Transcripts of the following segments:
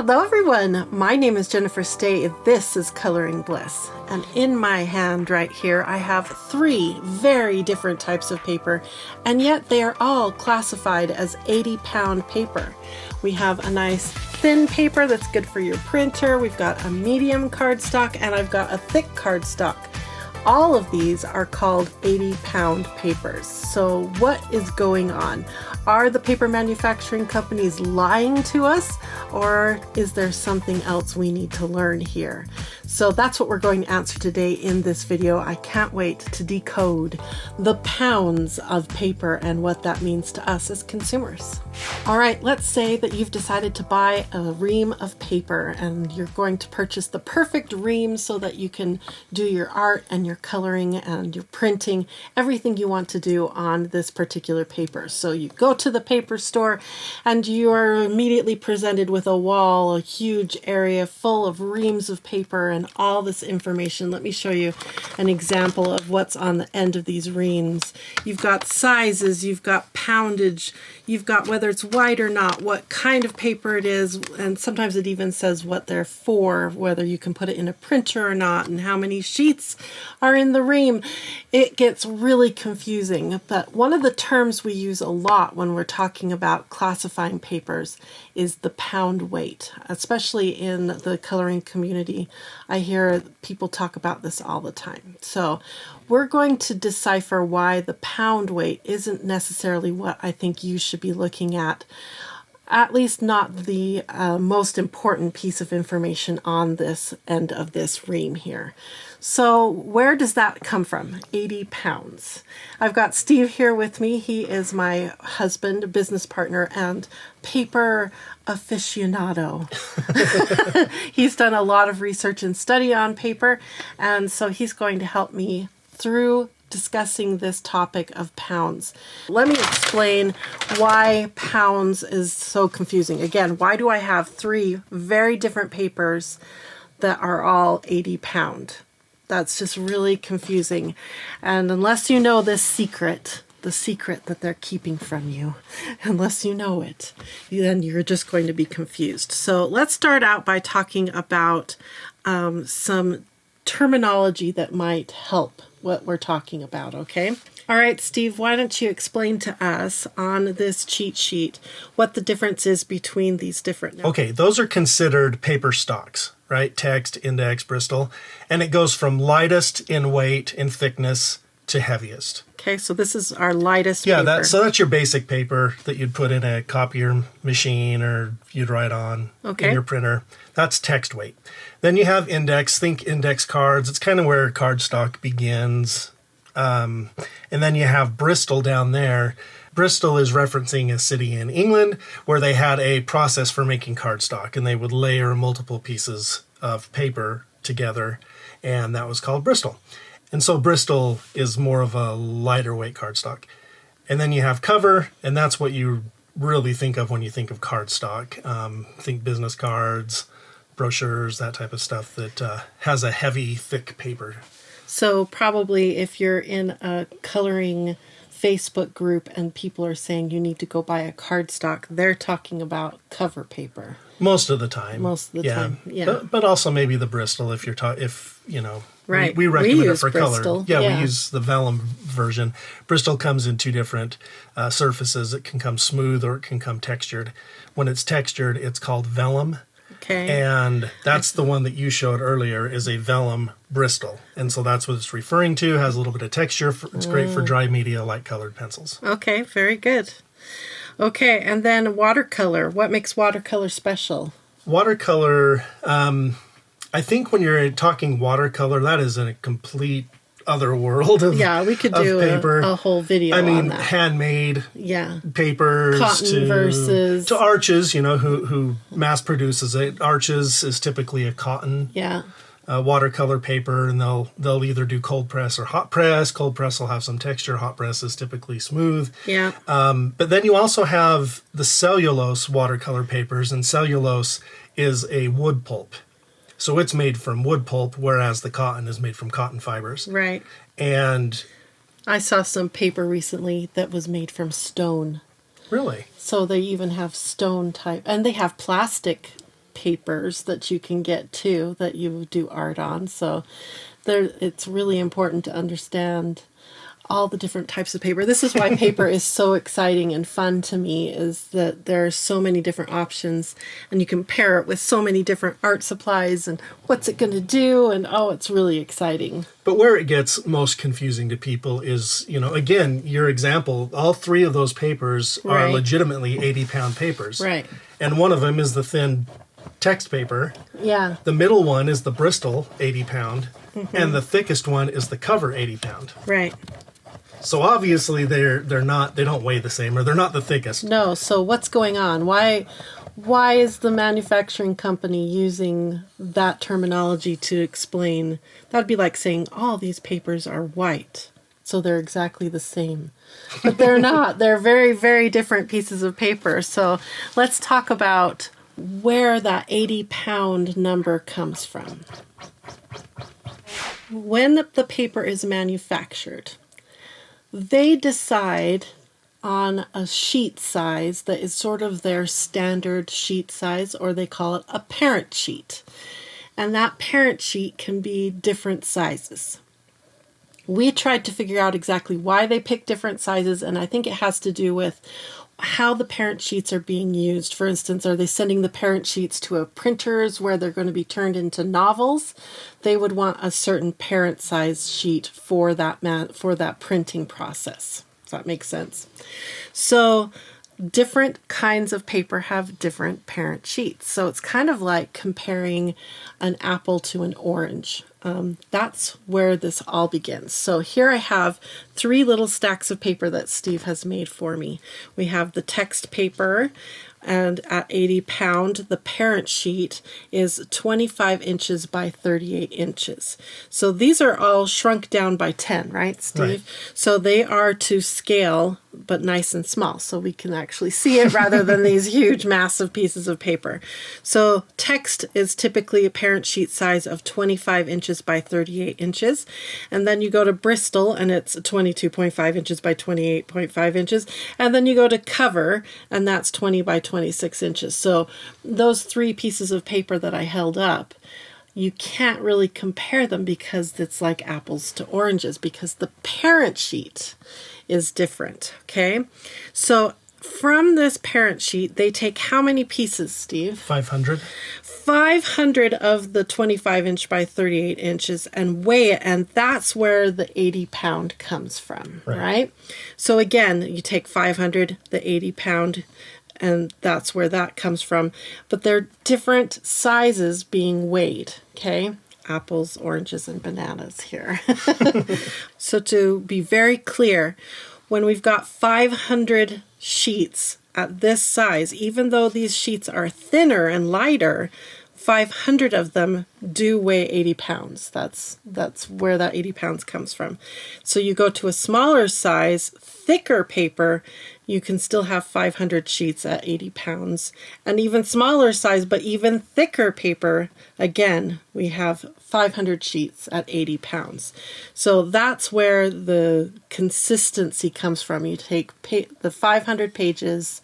Hello everyone, my name is Jennifer Stay. This is Coloring Bliss, and in my hand right here I have 3 very different types of paper, and yet they are all classified as 80-pound paper. We have a nice thin paper that's good for your printer, we've got a medium cardstock, and I've got a thick cardstock. All of these are called 80-pound papers. So what is going on? Are the paper manufacturing companies lying to us, or is there something else we need to learn here? So that's what we're going to answer today in this video. I can't wait to decode the pounds of paper and what that means to us as consumers. All right, let's say that you've decided to buy a ream of paper and you're going to purchase the perfect ream so that you can do your art and your coloring and your printing, everything you want to do on this particular paper. So you go to the paper store and you are immediately presented with a wall, a huge area full of reams of paper and all this information. Let me show you an example of what's on the end of these reams. You've got sizes, you've got poundage, you've got whether it's white or not, what kind of paper it is, and sometimes it even says what they're for, whether you can put it in a printer or not, and how many sheets are in the ream. It gets really confusing, but one of the terms we use a lot when we're talking about classifying papers is the pound weight, especially in the coloring community. I hear people talk about this all the time. So we're going to decipher why the pound weight isn't necessarily what I think you should be looking at least not the most important piece of information on this end of this ream here. So where does that come from? 80 pounds. I've got Steve here with me. He is my husband, business partner, and paper aficionado. He's done a lot of research and study on paper, and so he's going to help me through discussing this topic of pounds. Let me explain why pounds is so confusing. Again, why do I have 3 very different papers that are all 80 pound? That's just really confusing. And unless you know this secret, the secret that they're keeping from you, unless you know it, then you're just going to be confused. So let's start out by talking about some terminology that might help what we're talking about, okay? All right, Steve, why don't you explain to us on this cheat sheet what the difference is between these different numbers? Okay, those are considered paper stocks, right? Text, index, Bristol, and it goes from lightest in weight and thickness to heaviest. Okay, so this is our lightest paper. So that's your basic paper that you'd put in a copier machine or you'd write on in your printer. That's text weight. Then you have index, think index cards. It's kind of where cardstock begins. And then you have Bristol down there. Bristol is referencing a city in England where they had a process for making cardstock, and they would layer multiple pieces of paper together, and that was called Bristol. And so Bristol is more of a lighter weight cardstock. And then you have cover, and that's what you really think of when you think of cardstock. Think business cards, brochures, that type of stuff that has a heavy, thick paper. So probably if you're in a coloring Facebook group and people are saying you need to go buy a cardstock, they're talking about cover paper. Most of the time. Time, yeah. But also maybe the Bristol if you're right. We recommend it for Bristol. color. Yeah, we use the vellum version. Bristol comes in 2 different surfaces. It can come smooth or it can come textured. When it's textured, it's called vellum. Okay. And that's the one that you showed earlier is a vellum Bristol. And so that's what it's referring to. Has a little bit of texture. It's great for dry media like colored pencils. Okay, very good. Okay, and then watercolor. What makes watercolor special? Watercolor, I think when you're talking watercolor, that is in a complete other world of we could do paper. A whole video on that. Handmade papers cotton versus to Arches, who mass produces it. Arches is typically a cotton watercolor paper, and they'll either do cold press or hot press. Cold press will have some texture. Hot press is typically smooth. Yeah. But then you also have the cellulose watercolor papers, and cellulose is a wood pulp. So it's made from wood pulp, whereas the cotton is made from cotton fibers. Right. And I saw some paper recently that was made from stone. Really? So they even have stone type, and they have plastic papers that you can get too that you do art on. So it's really important to understand all the different types of paper. This is why paper is so exciting and fun to me, is that there are so many different options and you can pair it with so many different art supplies and what's it going to do, and it's really exciting. But where it gets most confusing to people is, again, your example, all three of those papers are legitimately 80-pound papers. Right. And one of them is the thin text paper. Yeah. The middle one is the Bristol 80-pound, and the thickest one is the cover 80-pound. Right. So obviously they don't weigh the same, or they're not the thickest. No. So what's going on? Why is the manufacturing company using that terminology to explain? That'd be like saying all these papers are white, so they're exactly the same. But they're not. They're very, very different pieces of paper. So let's talk about where that 80-pound number comes from. When the paper is manufactured, they decide on a sheet size that is sort of their standard sheet size, or they call it a parent sheet. And that parent sheet can be different sizes. We tried to figure out exactly why they pick different sizes, and I think it has to do with how the parent sheets are being used. For instance, are they sending the parent sheets to a printers where they're going to be turned into novels? They would want a certain parent size sheet for that printing process. Does that make sense? So different kinds of paper have different parent sheets. So it's kind of like comparing an apple to an orange. That's where this all begins. So here I have 3 little stacks of paper that Steve has made for me. We have the text paper, and at 80-pound, the parent sheet is 25 inches by 38 inches. So these are all shrunk down by 10, right, Steve? Right. So they are to scale, but nice and small, so we can actually see it rather than these huge, massive pieces of paper. So text is typically a parent sheet size of 25 inches by 38 inches. And then you go to Bristol, and it's 22.5 inches by 28.5 inches. And then you go to cover, and that's 20 by 26 inches. So those 3 pieces of paper that I held up, you can't really compare them because it's like apples to oranges, because the parent sheet is different, okay? So from this parent sheet, they take how many pieces, Steve? 500. 500 of the 25 inch by 38 inches and weigh it, and that's where the 80-pound comes from, right? So again, you take 500, the 80-pound, and that's where that comes from. But they're different sizes being weighed, okay? Apples, oranges, and bananas here. So to be very clear, when we've got 500 sheets at this size, even though these sheets are thinner and lighter, 500 of them do weigh 80 pounds. That's where that 80 pounds comes from. So you go to a smaller size, thicker paper, you can still have 500 sheets at 80 pounds. And even smaller size, but even thicker paper, again, we have 500 sheets at 80 pounds. So that's where the consistency comes from. You take the 500 pages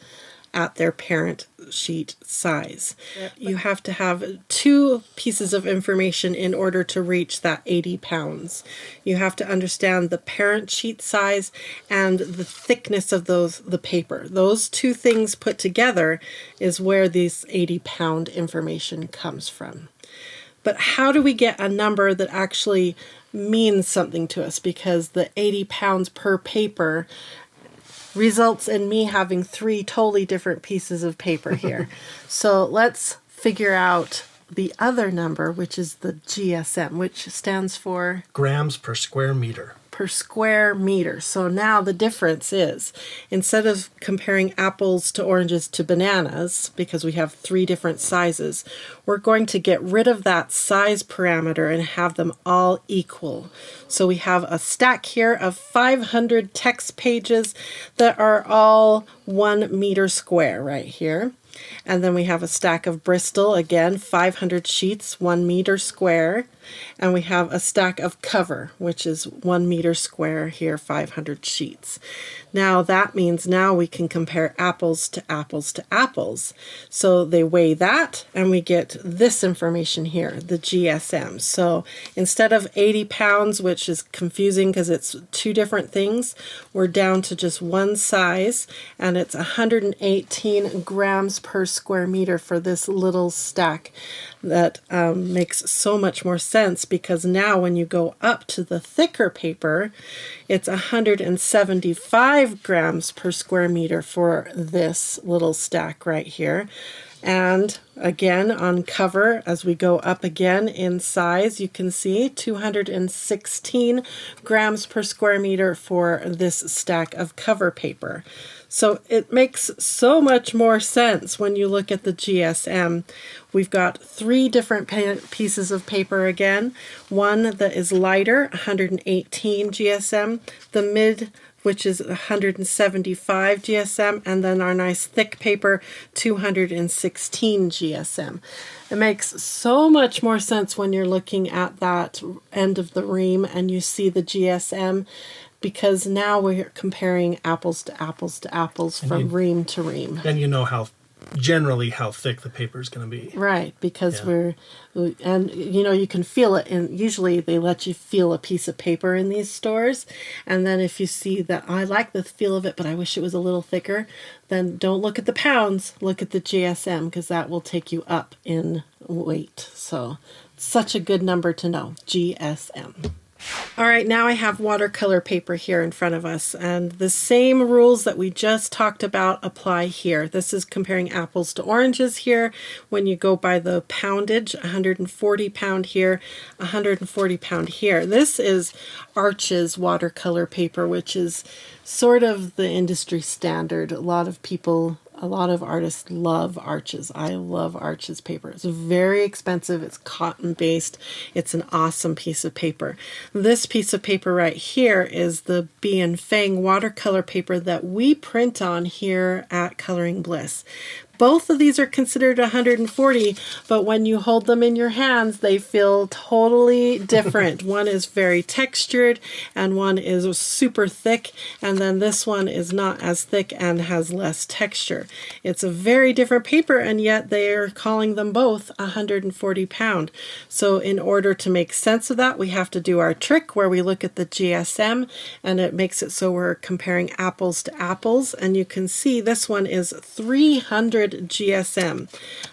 at their parent sheet size. You have to have 2 pieces of information in order to reach that 80 pounds. You have to understand the parent sheet size and the thickness of the paper. Those 2 things put together is where this 80-pound information comes from. But how do we get a number that actually means something to us? Because the 80 pounds per paper results in me having 3 totally different pieces of paper here. So let's figure out the other number, which is the GSM, which stands for grams per square meter. Per square meter. So now the difference is, instead of comparing apples to oranges to bananas, because we have 3 different sizes, we're going to get rid of that size parameter and have them all equal. So we have a stack here of 500 text pages that are all 1 meter square right here. And then we have a stack of Bristol, again, 500 sheets, 1 meter square. and we have a stack of cover, which is 1 meter square here, 500 sheets. Now that means now we can compare apples to apples to apples. So they weigh that, and we get this information here, the GSM. So instead of 80 pounds, which is confusing because it's two different things, we're down to just one size, and it's 118 grams per square meter for this little stack. That makes so much more sense, because now when you go up to the thicker paper, it's 175 grams per square meter for this little stack right here. And again, on cover, as we go up again in size, you can see 216 grams per square meter for this stack of cover paper. So it makes so much more sense when you look at the GSM. We've got three different pieces of paper again. One that is lighter, 118 GSM, the mid, which is 175 GSM, and then our nice thick paper, 216 GSM. It makes so much more sense when you're looking at that end of the ream and you see the GSM, because now we're comparing apples to apples to apples from ream to ream. And you know generally how thick the paper is going to be. Right, because and you know, you can feel it, and usually they let you feel a piece of paper in these stores, and then if you see that, I like the feel of it, but I wish it was a little thicker, then don't look at the pounds, look at the GSM, because that will take you up in weight. So such a good number to know, GSM. All right, now I have watercolor paper here in front of us, and the same rules that we just talked about apply here. This is comparing apples to oranges here. When you go by the poundage, 140 pound here, 140 pound here. This is Arches watercolor paper, which is sort of the industry standard. A lot of artists love Arches. I love Arches paper. It's very expensive. It's cotton-based. It's an awesome piece of paper. This piece of paper right here is the Bienfange watercolor paper that we print on here at Coloring Bliss. Both of these are considered 140, but when you hold them in your hands, they feel totally different. One is very textured, and one is super thick, and then this one is not as thick and has less texture. It's a very different paper, and yet they are calling them both 140 pound. So in order to make sense of that, we have to do our trick where we look at the GSM, and it makes it so we're comparing apples to apples, and you can see this one is 300 GSM.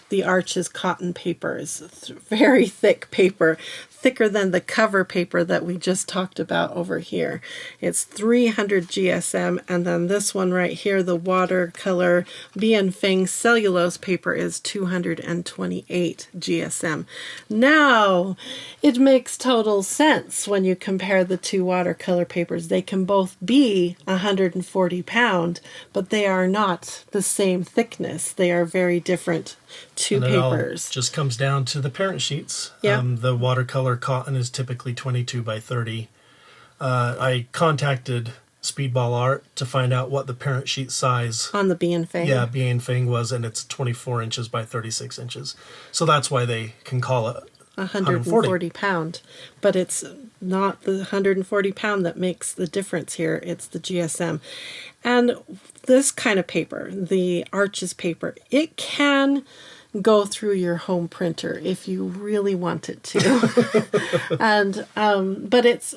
The Arches cotton paper is very thick paper, thicker than the cover paper that we just talked about over here. It's 300 GSM, and then this one right here, the watercolor Bienfange cellulose paper, is 228 GSM. Now, it makes total sense when you compare the two watercolor papers. They can both be 140 pound, but they are not the same thickness. They are very different two papers. It just comes down to the parent sheets. Yep. The watercolor cotton is typically 22 by 30. I contacted Speedball Art to find out what the parent sheet size on the Bienfange. Yeah, Bienfange was, and it's 24 inches by 36 inches. So that's why they can call it 140 pound. But it's not the 140 pound that makes the difference here. It's the GSM. And this kind of paper, the Arches paper, it can go through your home printer if you really want it to. And but it's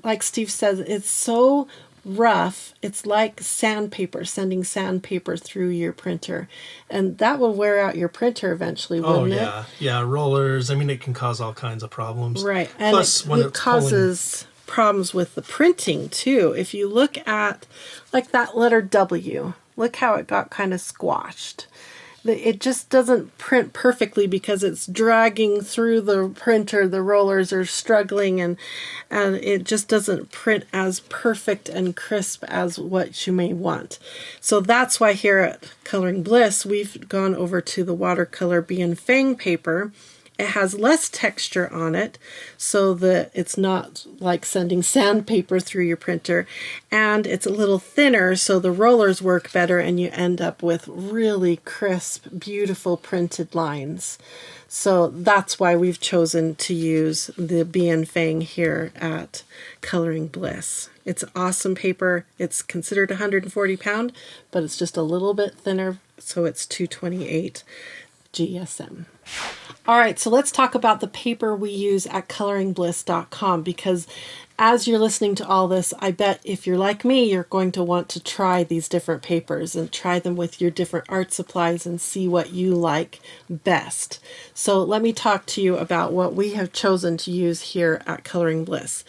like Steve says, it's so rough. It's like sandpaper, sending sandpaper through your printer, and that will wear out your printer eventually, wouldn't it? Yeah, rollers. I mean, it can cause all kinds of problems. Right, and plus when it causes problems with the printing too. If you look at like that letter W, look how it got kind of squashed. It just doesn't print perfectly because it's dragging through the printer. The rollers are struggling, and it just doesn't print as perfect and crisp as what you may want. So that's why here at Coloring Bliss, we've gone over to the watercolor Bienfange paper, It has less texture on it so that it's not like sending sandpaper through your printer. And it's a little thinner so the rollers work better and you end up with really crisp, beautiful printed lines. So that's why we've chosen to use the Bienfange here at Coloring Bliss. It's awesome paper. It's considered 140 pound, but it's just a little bit thinner, so it's 228 GSM. All right, so let's talk about the paper we use at coloringbliss.com, because as you're listening to all this, I bet if you're like me, you're going to want to try these different papers and try them with your different art supplies and see what you like best. So let me talk to you about what we have chosen to use here at Coloring Bliss.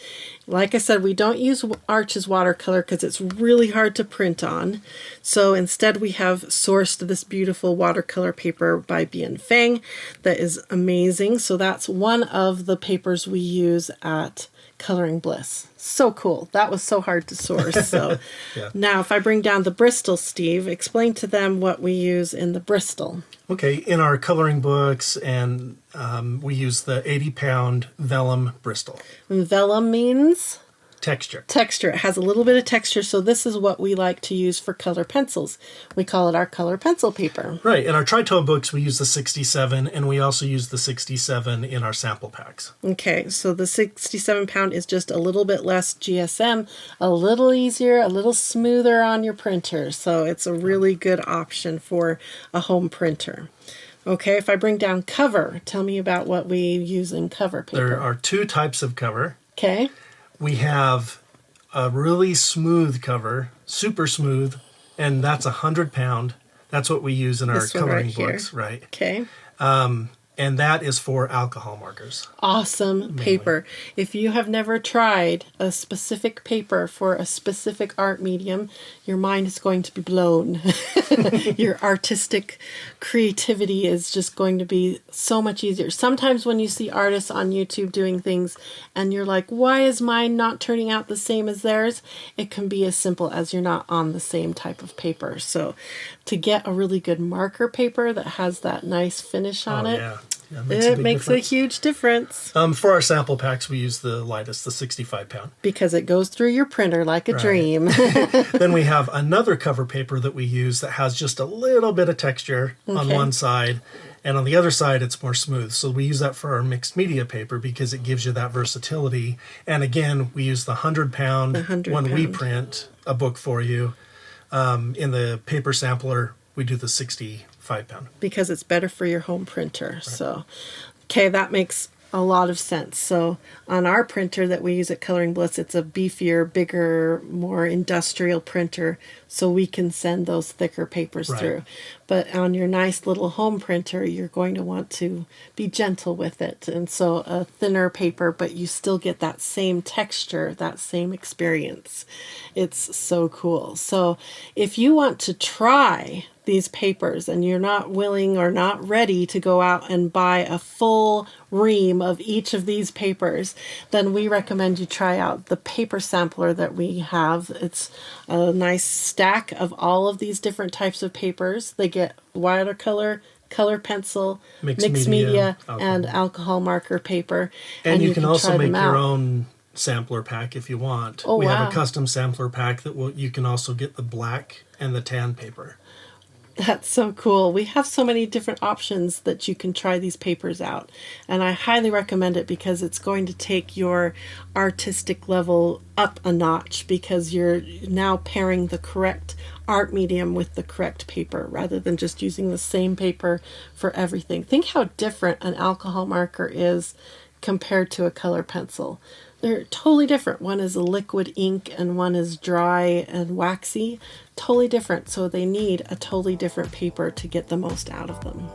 Like I said, we don't use Arches watercolor because it's really hard to print on. So instead we have sourced this beautiful watercolor paper by Bienfange that is amazing. So that's one of the papers we use at Coloring Bliss. So cool. That was so hard to source. So yeah. Now if I bring down the Bristol, Steve, explain to them what we use in the Bristol. Okay, in our coloring books, and we use the 80-pound vellum Bristol. And vellum means? Texture. Texture. It has a little bit of texture, so this is what we like to use for color pencils. We call it our color pencil paper. Right. In our Tri-Tone books, we use the 67, and we also use the 67 in our sample packs. Okay, so the 67 pound is just a little bit less GSM, a little easier, a little smoother on your printer. So it's a really good option for a home printer. Okay, if I bring down cover, tell me about what we use in cover paper. There are two types of cover. Okay. We have a really smooth cover, super smooth, and that's 100 pound. That's what we use in our coloring books, right? Okay. And that is for alcohol markers. Awesome paper. If you have never tried a specific paper for a specific art medium, your mind is going to be blown. Your artistic creativity is just going to be so much easier. Sometimes when you see artists on YouTube doing things and you're like, why is mine not turning out the same as theirs? It can be as simple as you're not on the same type of paper. So to get a really good marker paper that has that nice finish on it, yeah. It makes a huge difference. For our sample packs, we use the lightest, the 65 pound. Because it goes through your printer like a dream. Then we have another cover paper that we use that has just a little bit of texture on one side, and on the other side it's more smooth. So we use that for our mixed media paper because it gives you that versatility. And again, we use the 100 pound when we print a book for you. In the paper sampler, we do the 65 pound. Because it's better for your home printer. Right. So, okay, that makes a lot of sense. So on our printer that we use at Coloring Bliss, it's a beefier, bigger, more industrial printer, so we can send those thicker papers through. But on your nice little home printer, you're going to want to be gentle with it. And so a thinner paper, but you still get that same texture, that same experience. It's so cool. So if you want to try these papers and you're not willing or not ready to go out and buy a full ream of each of these papers, then we recommend you try out the paper sampler that we have. It's a nice stack of all of these different types of papers. They get watercolor, color pencil, mixed media and alcohol marker paper. And you can also make your own sampler pack if you want. We have a custom sampler pack that you can also get the black and the tan paper. That's so cool. We have so many different options that you can try these papers out. And I highly recommend it because it's going to take your artistic level up a notch because you're now pairing the correct art medium with the correct paper rather than just using the same paper for everything. Think how different an alcohol marker is compared to a color pencil. They're totally different. One is a liquid ink and one is dry and waxy. Totally different. So they need a totally different paper to get the most out of them.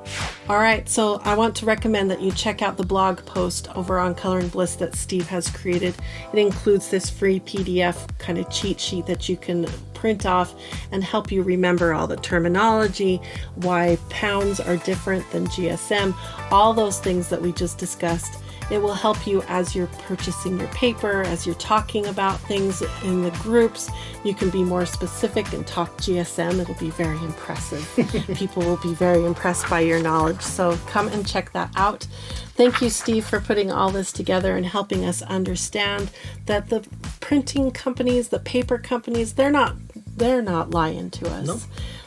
All right, so I want to recommend that you check out the blog post over on Coloring Bliss that Steve has created. It includes this free PDF kind of cheat sheet that you can print off and help you remember all the terminology, why pounds are different than GSM, all those things that we just discussed. It will help you as you're purchasing your paper, as you're talking about things in the groups. You can be more specific and talk GSM. It'll be very impressive. People will be very impressed by your knowledge. So come and check that out. Thank you, Steve, for putting all this together and helping us understand that the printing companies, the paper companies, they're not lying to us. Nope.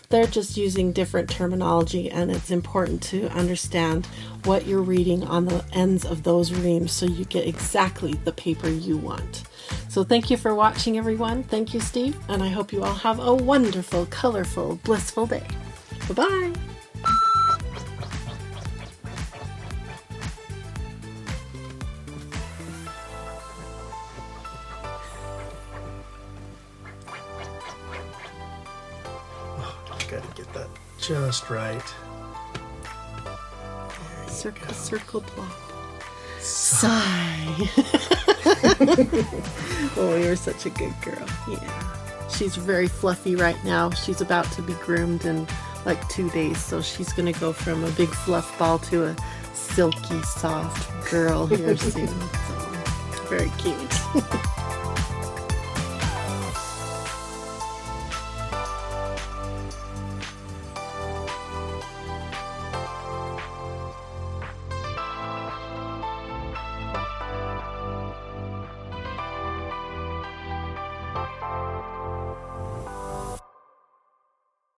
They're just using different terminology, and it's important to understand what you're reading on the ends of those reams so you get exactly the paper you want. So thank you for watching, everyone. Thank you, Steve, and I hope you all have a wonderful, colorful, blissful day. Bye-bye. Got to get that just right. Circle, circle, plop. Sigh. Oh, you're such a good girl. Yeah. She's very fluffy right now. She's about to be groomed in like 2 days, so she's going to go from a big fluff ball to a silky, soft girl here soon. So, very cute.